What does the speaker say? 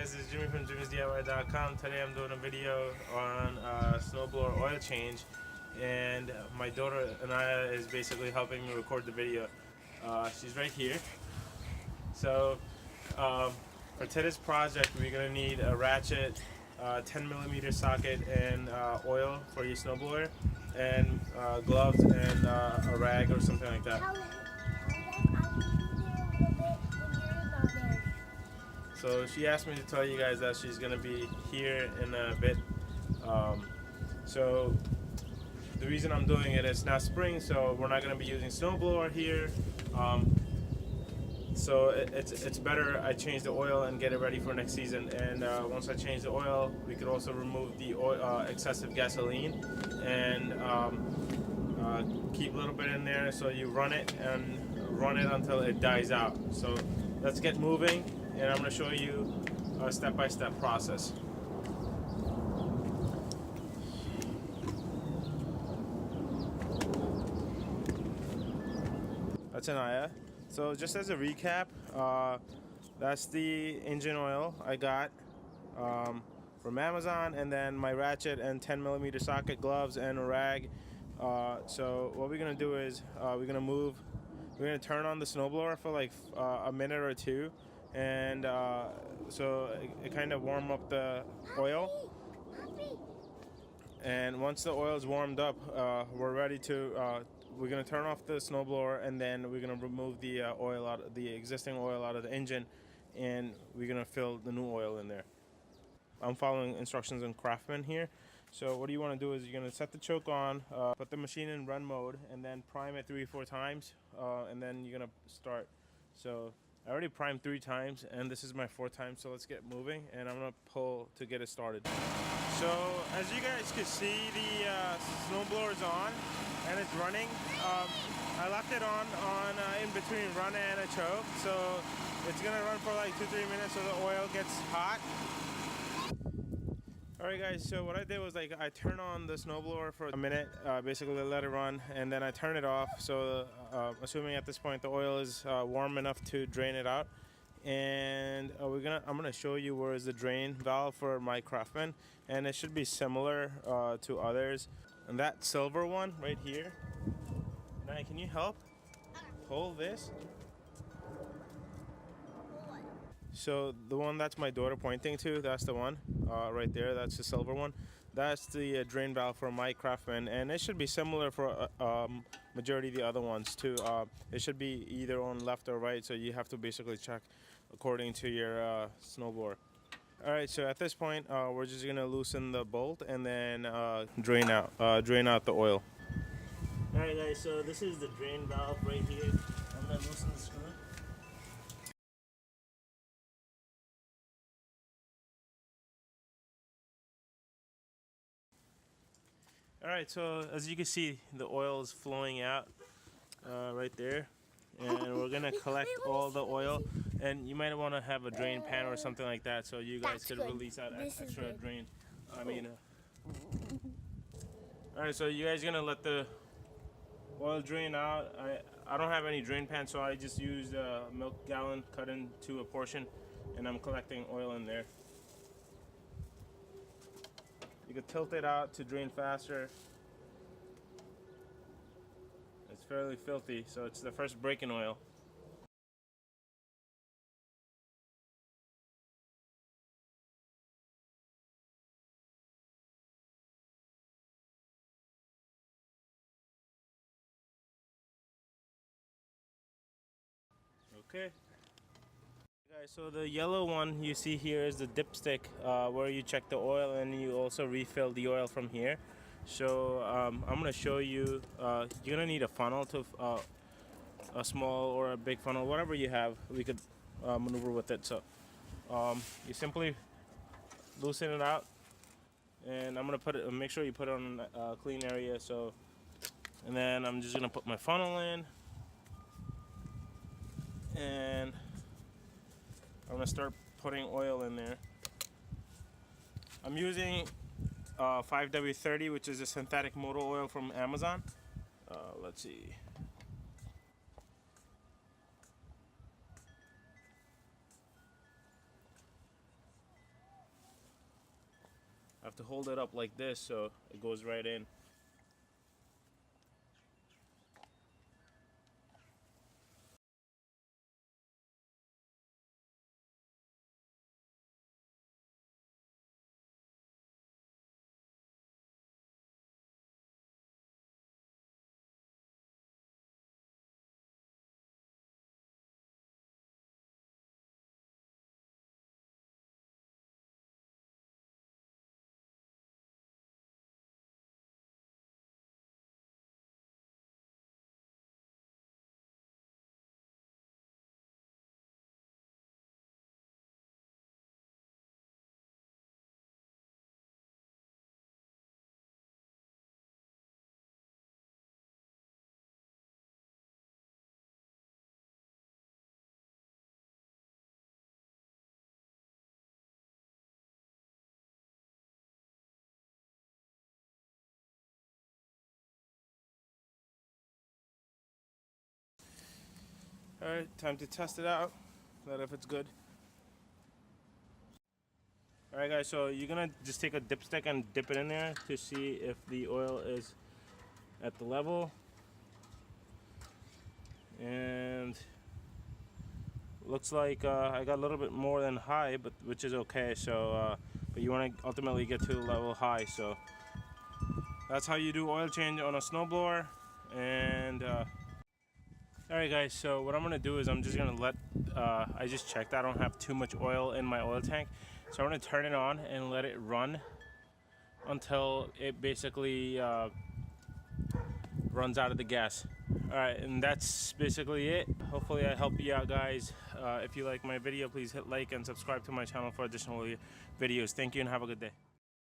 guys, it's Jimmy from jimmysdiy.com. Today I'm doing a video on snowblower oil change, and my daughter Anaya is basically helping me record the video. She's right here. So for today's project, we're gonna need a ratchet, 10mm socket, and oil for your snowblower, and gloves and a rag or something like that. So she asked me to tell you guys that she's gonna be here in a bit. So the reason I'm doing it is now spring, so we're not gonna be using snowblower here. So it's better I change the oil and get it ready for next season. And once I change the oil, we could also remove the oil, excessive gasoline, and keep a little bit in there. So you run it until it dies out. So let's get moving, and I'm going to show you a step-by-step process. That's Anaya. So just as a recap, that's the engine oil I got from Amazon, and then my ratchet and 10mm socket, gloves, and a rag. So what we're gonna do is we're gonna turn on the snowblower for like a minute or two, and so it kind of warm up the oil. And once the oil is warmed up, we're ready to. We're gonna turn off the snowblower, and then we're gonna remove the the existing oil out of the engine, and we're gonna fill the new oil in there. I'm following instructions in Craftsman here. So what you want to do is you're gonna set the choke on, put the machine in run mode, and then prime it 3 or 4 times, and then you're gonna start. So I already primed 3 times, and this is my 4th time. So let's get moving, and I'm gonna pull to get it started. So as you guys can see, the snowblower is on and it's running. I left it on in between run and a choke, so it's gonna run for like 2-3 minutes so the oil gets hot. Alright guys, so what I did was like I turn on the snowblower for a minute, basically let it run, and then I turn it off. So assuming at this point the oil is warm enough to drain it out, and I'm gonna show you where is the drain valve for my Craftsman, and it should be similar to others. And that silver one right here. Now, can you help hold this? So the one that's my daughter pointing to, that's the one right there. That's the silver one. That's the drain valve for my Craftsman, and it should be similar for majority of the other ones too. It should be either on left or right, so you have to basically check according to your snowblower. Alright, so at this point we're just gonna loosen the bolt and then drain out the oil. Alright guys, so this is the drain valve right here. I'm gonna loosen the screw. Alright, so as you can see, the oil is flowing out right there, and we're gonna collect all the oil, and you might want to have a drain pan or something like that so you guys could release that extra drain. Alright, so you guys are gonna let the oil drain out. I don't have any drain pan, so I just used a milk gallon cut into a portion, and I'm collecting oil in there. You can tilt it out to drain faster. It's fairly filthy, so it's the first break-in oil. Okay. Guys, so the yellow one you see here is the dipstick, where you check the oil, and you also refill the oil from here. So I'm going to show you, you're going to need a funnel, to a small or a big funnel, whatever you have, we could maneuver with it. So you simply loosen it out, and I'm going to put it, make sure you put it on a clean area. So, and then I'm just going to put my funnel in, and I'm going to start putting oil in there. I'm using 5W30, which is a synthetic motor oil from Amazon. Let's see. have to hold it up like this so it goes right in. Alright, time to test it out, let if it's good. Alright guys, so you're gonna just take a dipstick and dip it in there to see if the oil is at the level. And looks like I got a little bit more than high, but which is okay. So but you want to ultimately get to the level high, so that's how you do oil change on a snowblower. And alright guys, so what I'm gonna do is I'm just gonna let I just checked I don't have too much oil in my oil tank, so I'm gonna turn it on and let it run until it basically runs out of the gas. Alright, and that's basically it. Hopefully I helped you out, guys. If you like my video, please hit like and subscribe to my channel for additional videos. Thank you and have a good day.